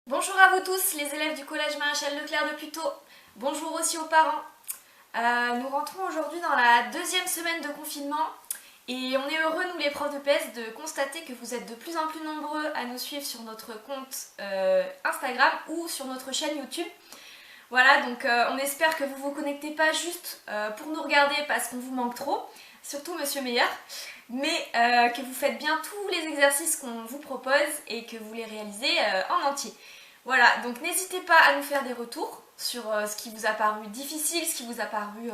Bonjour à vous tous, les élèves du collège Maréchal Leclerc de Puteaux. Bonjour aussi aux parents. Nous rentrons aujourd'hui dans la deuxième semaine de confinement et on est heureux, nous les profs de PS, de constater que vous êtes de plus en plus nombreux à nous suivre sur notre compte Instagram ou sur notre chaîne YouTube. Voilà, donc on espère que vous vous connectez pas juste pour nous regarder parce qu'on vous manque trop, surtout Monsieur Meilleur, mais que vous faites bien tous les exercices qu'on vous propose et que vous les réalisez en entier. Voilà, donc n'hésitez pas à nous faire des retours sur ce qui vous a paru difficile, ce qui vous a paru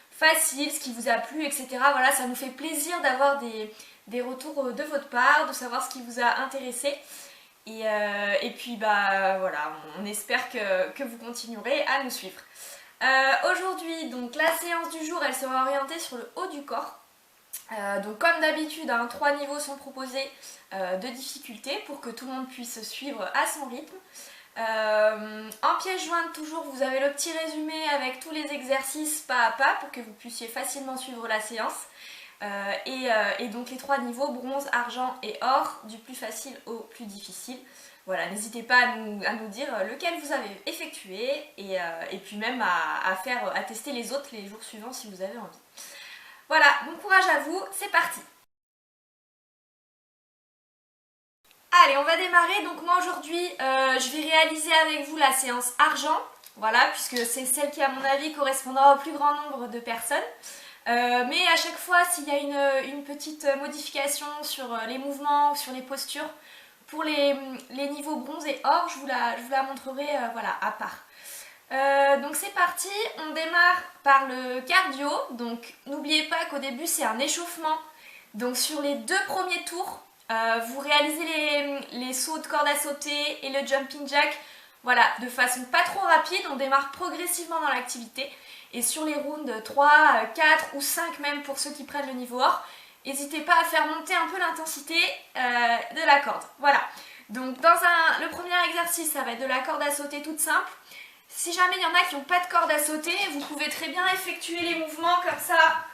facile, ce qui vous a plu, etc. Voilà, ça nous fait plaisir d'avoir des retours de votre part, de savoir ce qui vous a intéressé. Et puis bah voilà, on espère que vous continuerez à nous suivre. Aujourd'hui, donc la séance du jour, elle sera orientée sur le haut du corps. Donc comme d'habitude, 3 niveaux sont proposés de difficulté pour que tout le monde puisse suivre à son rythme. En pièce jointe toujours, vous avez le petit résumé avec tous les exercices pas à pas pour que vous puissiez facilement suivre la séance. Et donc les 3 niveaux, bronze, argent et or, du plus facile au plus difficile. Voilà, n'hésitez pas à nous dire lequel vous avez effectué et puis même à tester les autres les jours suivants si vous avez envie. Voilà, bon courage à vous, c'est parti. Allez, on va démarrer. Donc moi aujourd'hui, je vais réaliser avec vous la séance argent. Voilà, puisque c'est celle qui à mon avis correspondra au plus grand nombre de personnes. Mais à chaque fois, s'il y a une petite modification sur les mouvements ou sur les postures, pour les niveaux bronze et or, je vous la montrerai voilà, à part. Donc c'est parti, on démarre par le cardio. Donc n'oubliez pas qu'au début c'est un échauffement. Donc sur les 2 premiers tours, vous réalisez les sauts de corde à sauter et le jumping jack, voilà, de façon pas trop rapide. On démarre progressivement dans l'activité. Et sur les rounds 3, 4 ou 5 même pour ceux qui prennent le niveau or, n'hésitez pas à faire monter un peu l'intensité de la corde. Voilà. Donc le premier exercice, ça va être de la corde à sauter toute simple. Si jamais il y en a qui n'ont pas de corde à sauter, vous pouvez très bien effectuer les mouvements comme ça,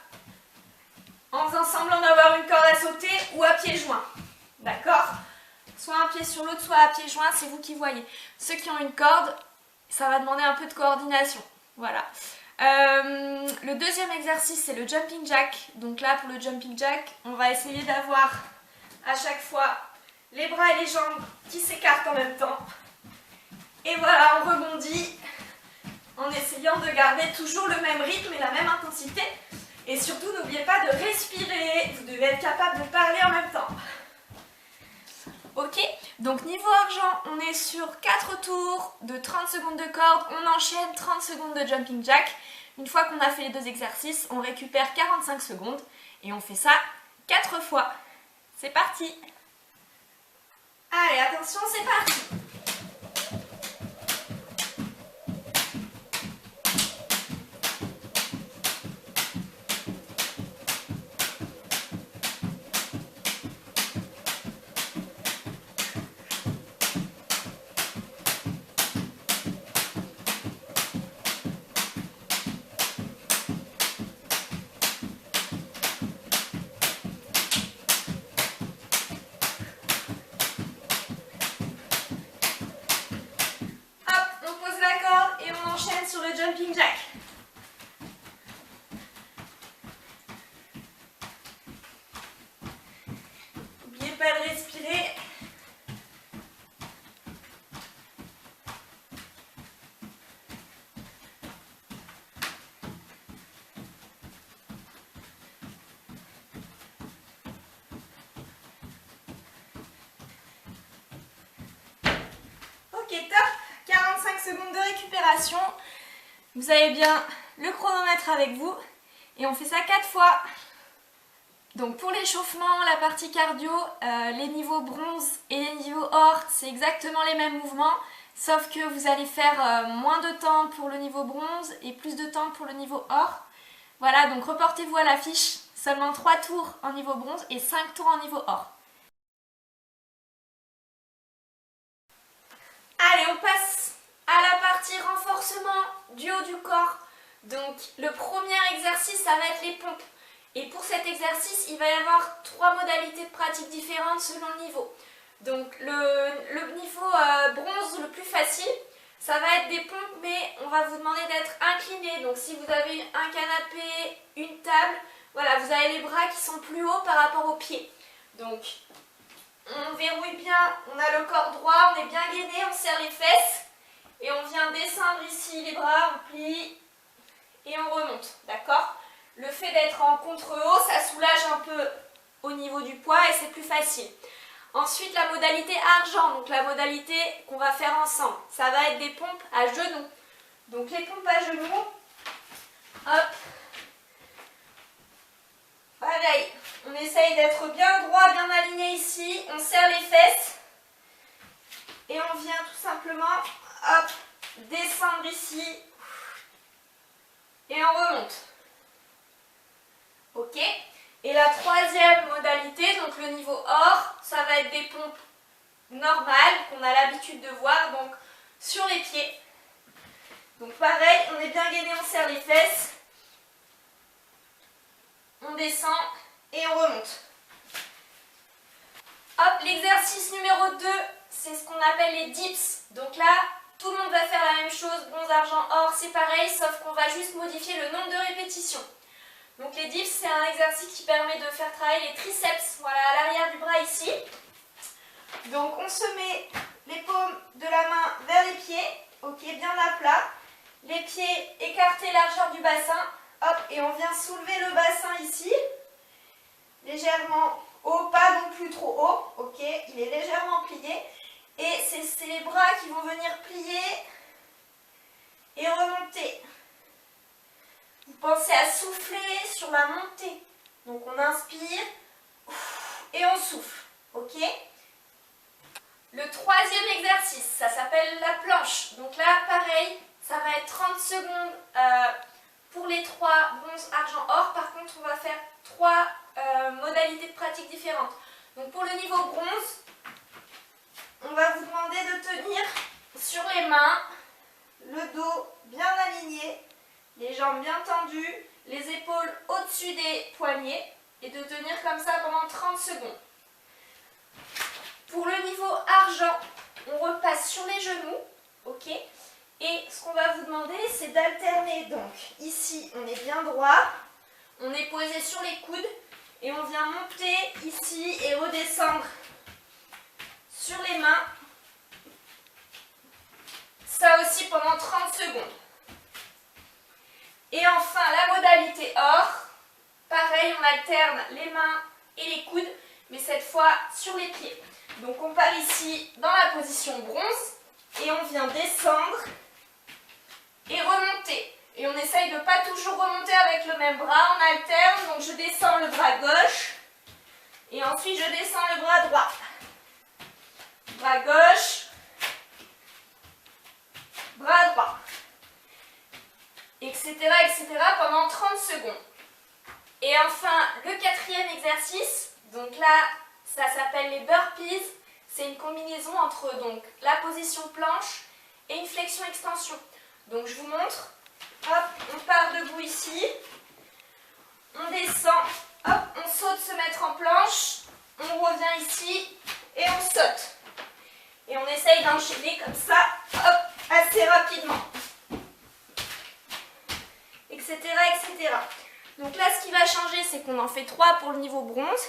en faisant semblant d'avoir une corde à sauter ou à pieds joints. D'accord? Soit un pied sur l'autre, soit à pieds joints, c'est vous qui voyez. Ceux qui ont une corde, ça va demander un peu de coordination. Voilà. Le deuxième exercice, c'est le jumping jack. Donc là, pour le jumping jack, on va essayer d'avoir à chaque fois les bras et les jambes qui s'écartent en même temps. Et voilà, on rebondit en essayant de garder toujours le même rythme et la même intensité. Et surtout, n'oubliez pas de respirer. Vous devez être capable de parler en même temps. Ok, donc niveau argent, on est sur 4 tours de 30 secondes de corde. On enchaîne 30 secondes de jumping jack. Une fois qu'on a fait les 2 exercices, on récupère 45 secondes. Et on fait ça 4 fois. C'est parti. Allez, attention, c'est parti. Sur le jumping jack. N'oubliez pas de respirer. Ok, top. 45 secondes de récupération. Vous avez bien le chronomètre avec vous et on fait ça 4 fois. Donc pour l'échauffement, la partie cardio, les niveaux bronze et les niveaux or, c'est exactement les mêmes mouvements, sauf que vous allez faire moins de temps pour le niveau bronze et plus de temps pour le niveau or. Voilà, donc reportez-vous à l'affiche, seulement 3 tours en niveau bronze et 5 tours en niveau or. Allez, on passe à la partie renforcement du haut du corps. Donc le premier exercice, ça va être les pompes. Et pour cet exercice, il va y avoir 3 modalités de pratique différentes selon le niveau. Donc le niveau bronze, le peu plus facile. Ça va être des pompes, mais on va vous demander d'être incliné. Donc si vous avez un canapé, une table, voilà, vous avez les bras qui sont plus hauts par rapport aux pieds. Donc on verrouille bien, on a le corps droit, on est bien gainé, on serre les fesses. Et on vient descendre ici les bras, on plie et on remonte, d'accord? Le fait d'être en contre-haut, ça soulage un peu au niveau du poids et c'est plus facile. Ensuite, la modalité argent, donc la modalité qu'on va faire ensemble, ça va être des pompes à genoux. Donc les pompes à genoux, hop, pareil, on essaye d'être bien droit, bien aligné ici, on serre les fesses et on vient tout simplement, hop, descendre ici et on remonte. Ok? Et la troisième modalité, donc le niveau or, ça va être des pompes normales qu'on a l'habitude de voir, donc sur les pieds. Donc pareil, on est bien gainé, on serre les fesses, on descend et on remonte. Hop, l'exercice numéro 2, c'est ce qu'on appelle les dips. Donc là, tout le monde va faire la même chose, bronze, argent, or, c'est pareil, sauf qu'on va juste modifier le nombre de répétitions. Donc les dips, c'est un exercice qui permet de faire travailler les triceps, voilà, à l'arrière du bras ici. Donc on se met les paumes de la main vers les pieds, ok, bien à plat. Les pieds écartés, largeur du bassin, hop, et on vient soulever le bassin ici, légèrement haut, pas non plus trop haut, ok, il est légèrement plié. Et c'est les bras qui vont venir plier et remonter. Vous pensez à souffler sur la montée. Donc on inspire et on souffle. Ok? Le troisième exercice, ça s'appelle la planche. Donc là, pareil, ça va être 30 secondes pour les trois bronze, argent, or. Par contre, on va faire trois modalités de pratique différentes. Donc pour le niveau bronze, on va vous demander de tenir sur les mains, le dos bien aligné, les jambes bien tendues, les épaules au-dessus des poignets et de tenir comme ça pendant 30 secondes. Pour le niveau argent, on repasse sur les genoux, ok? Et ce qu'on va vous demander, c'est d'alterner. Donc ici, on est bien droit, on est posé sur les coudes et on vient monter ici et redescendre sur les mains. Ça aussi pendant 30 secondes. Et enfin, la modalité or. Pareil, on alterne les mains et les coudes, mais cette fois sur les pieds. Donc on part ici dans la position bronze et on vient descendre et remonter. Et on essaye de ne pas toujours remonter avec le même bras, on alterne. Donc je descends le bras gauche et ensuite je descends le bras droit. Bras gauche, bras droit, etc., etc. pendant 30 secondes. Et enfin, le quatrième exercice, donc là, ça s'appelle les burpees. C'est une combinaison entre donc la position planche et une flexion-extension. Donc je vous montre. Hop, on part debout ici. On descend. Hop, on saute se mettre en planche. On revient ici et on saute. Et on essaye d'enchaîner comme ça, hop, assez rapidement. Etc., etc. Donc là, ce qui va changer, c'est qu'on en fait 3 pour le niveau bronze,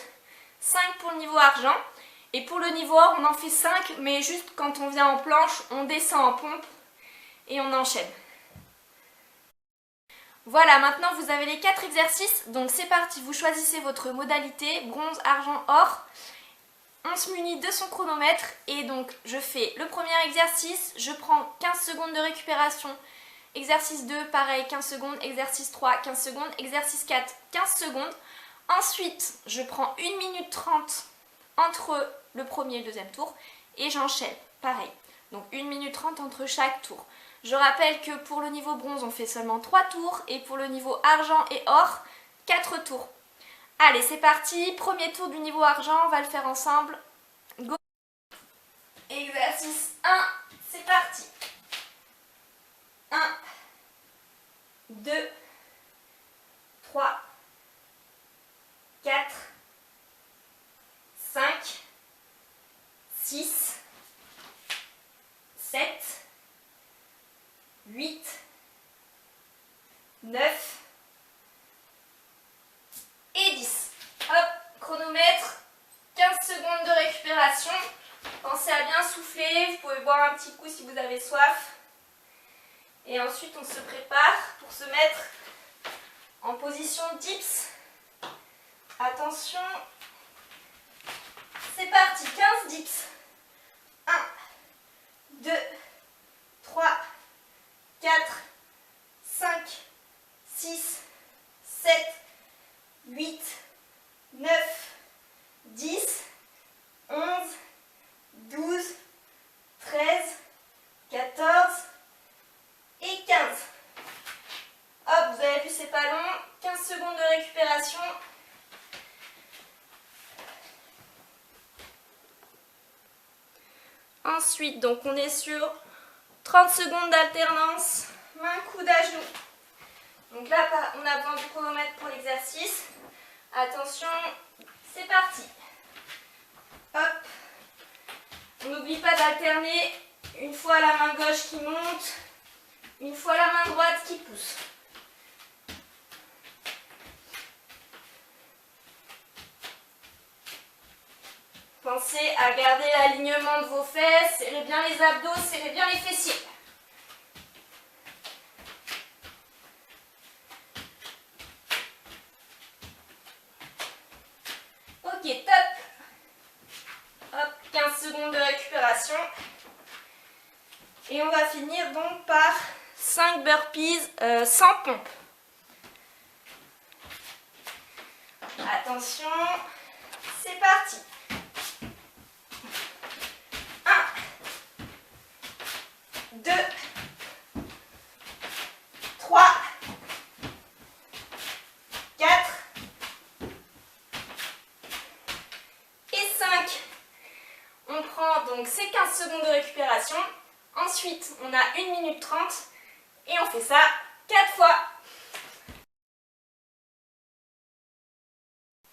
5 pour le niveau argent. Et pour le niveau or, on en fait 5, mais juste quand on vient en planche, on descend en pompe et on enchaîne. Voilà, maintenant vous avez les 4 exercices. Donc c'est parti, vous choisissez votre modalité, bronze, argent, or. On se munit de son chronomètre et donc je fais le premier exercice, je prends 15 secondes de récupération. Exercice 2, pareil, 15 secondes. Exercice 3, 15 secondes. Exercice 4, 15 secondes. Ensuite, je prends 1 minute 30 entre le premier et le deuxième tour et j'enchaîne, pareil. Donc 1 minute 30 entre chaque tour. Je rappelle que pour le niveau bronze, on fait seulement 3 tours et pour le niveau argent et or, 4 tours. Allez, c'est parti. Premier tour du niveau argent, on va le faire ensemble. Go! Exercice 1, c'est parti. 1, 2, 3, 4, 5, 6, 7, 8, 9 et 10. Hop, chronomètre, 15 secondes de récupération. Pensez à bien souffler, vous pouvez boire un petit coup si vous avez soif. Et ensuite on se prépare pour se mettre en position dips. Attention, c'est parti, 15 dips. 1, 2, 3, 4, 5, 6, 7, 8, 9, 10, 11, 12, 13, 14 et 15. Hop, vous avez vu, c'est pas long. 15 secondes de récupération. Ensuite, donc on est sur 30 secondes d'alternance, main, coude à genoux. Donc là, on a besoin du chronomètre pour l'exercice. Attention, c'est parti. Hop. On n'oublie pas d'alterner une fois la main gauche qui monte, une fois la main droite qui pousse. Pensez à garder l'alignement de vos fesses, serrez bien les abdos, serrez bien les fessiers. Ok, top. Hop, 15 secondes de récupération. Et on va finir donc par 5 burpees sans pompe. Attention, c'est parti. 1, 2, 3, 4 et 5. On prend donc ces 15 secondes de récupération. Ensuite, on a 1 minute 30 et on fait ça 4 fois.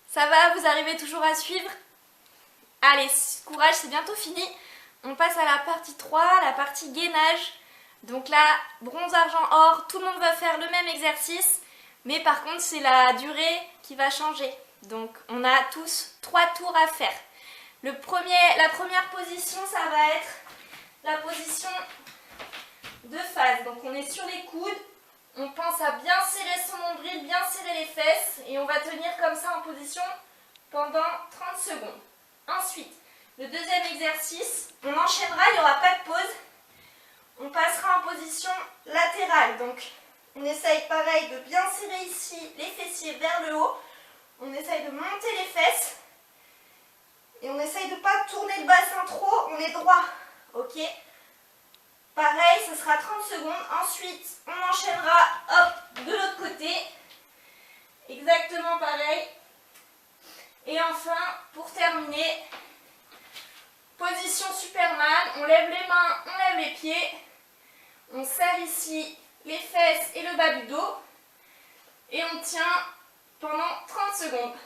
Ça va, vous arrivez toujours à suivre? Allez, courage, c'est bientôt fini. On passe à la partie 3, la partie gainage. Donc là, bronze, argent, or, tout le monde va faire le même exercice. Mais par contre, c'est la durée qui va changer. Donc on a tous 3 tours à faire. La première position, ça va être la position de face. Donc on est sur les coudes. On pense à bien serrer son nombril, bien serrer les fesses. Et on va tenir comme ça en position pendant 30 secondes. Ensuite, le deuxième exercice, on enchaînera, il n'y aura pas de pause. On passera en position latérale. Donc, on essaye pareil de bien serrer ici les fessiers vers le haut. On essaye de monter les fesses. Et on essaye de ne pas tourner le bassin trop, on est droit. Ok? Pareil, ce sera 30 secondes. Ensuite, on enchaînera, hop, de l'autre côté. Exactement pareil. Et enfin, pour terminer, position Superman, on lève les mains, on lève les pieds, on serre ici les fesses et le bas du dos et on tient pendant 30 secondes.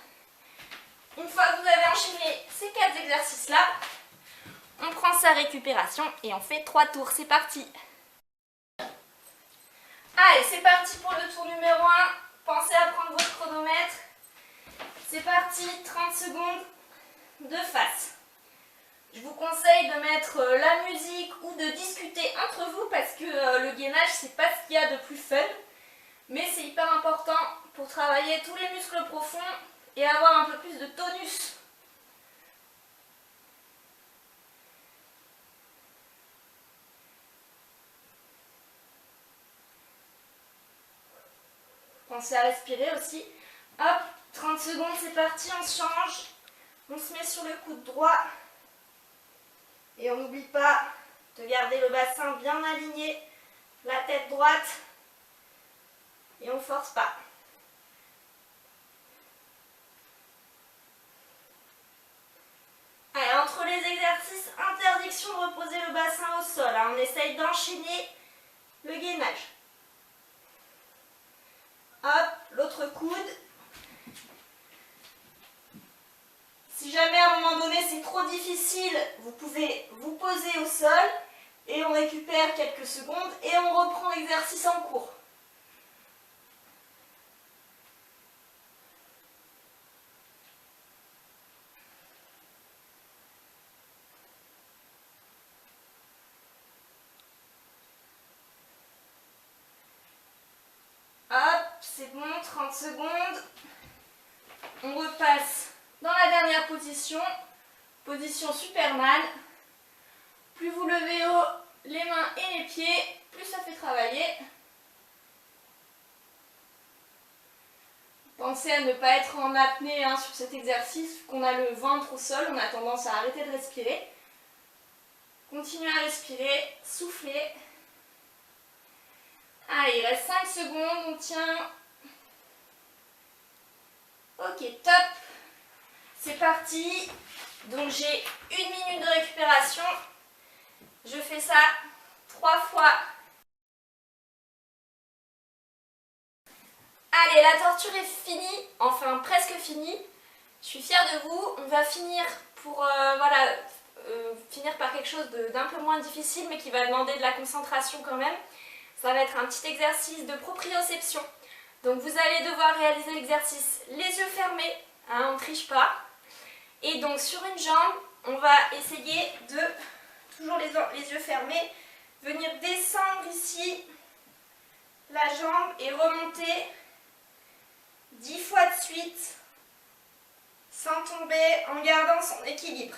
Une fois que vous avez enchaîné ces 4 exercices-là, on prend sa récupération et on fait 3 tours. C'est parti! Allez, c'est parti pour le tour numéro 1. Pensez à prendre votre chronomètre. C'est parti, 30 secondes de face. Je vous conseille de mettre la musique ou de discuter entre vous parce que le gainage, c'est pas ce qu'il y a de plus fun. Mais c'est hyper important pour travailler tous les muscles profonds et avoir un peu plus de tonus. Pensez à respirer aussi. Hop, 30 secondes, c'est parti, on change. On se met sur le coude droit. Et on n'oublie pas de garder le bassin bien aligné, la tête droite. Et on ne force pas. Allez, entre les exercices, interdiction de reposer le bassin au sol. On essaye d'enchaîner le gainage. Hop, l'autre coude. Si jamais à un moment donné c'est trop difficile, vous pouvez vous poser au sol et on récupère quelques secondes et on reprend l'exercice en cours. Hop, c'est bon, 30 secondes. On repasse dans la dernière position, position Superman. Plus vous levez haut les mains et les pieds, plus ça fait travailler. Pensez à ne pas être en apnée sur cet exercice, qu'on a le ventre au sol, on a tendance à arrêter de respirer. Continuez à respirer, soufflez. Allez, il reste 5 secondes, on tient. Ok, top. C'est parti. Donc j'ai 1 minute de récupération. Je fais ça 3 fois. Allez, la torture est finie, enfin presque finie. Je suis fière de vous. On va finir finir par quelque chose d'un peu moins difficile, mais qui va demander de la concentration quand même. Ça va être un petit exercice de proprioception. Donc vous allez devoir réaliser l'exercice les yeux fermés, on ne triche pas. Et donc sur une jambe, on va essayer de, toujours les yeux fermés, venir descendre ici la jambe et remonter 10 fois de suite sans tomber, en gardant son équilibre.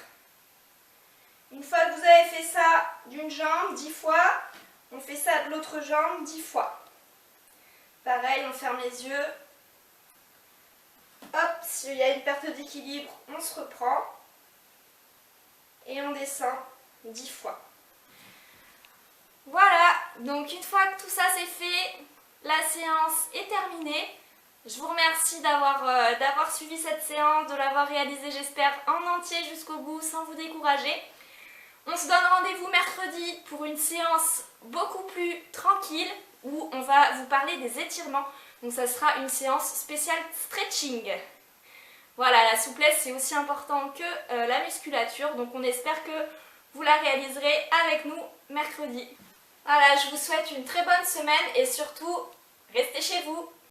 Une fois que vous avez fait ça d'une jambe 10 fois, on fait ça de l'autre jambe 10 fois. Pareil, on ferme les yeux. Hop, s'il y a une perte d'équilibre, on se reprend. Et on descend 10 fois. Voilà, donc une fois que tout ça c'est fait, la séance est terminée. Je vous remercie d'avoir suivi cette séance, de l'avoir réalisée, j'espère, en entier jusqu'au bout, sans vous décourager. On se donne rendez-vous mercredi pour une séance beaucoup plus tranquille où on va vous parler des étirements. Donc ça sera une séance spéciale stretching. Voilà, la souplesse c'est aussi important que la musculature. Donc on espère que vous la réaliserez avec nous mercredi. Voilà, je vous souhaite une très bonne semaine et surtout, restez chez vous.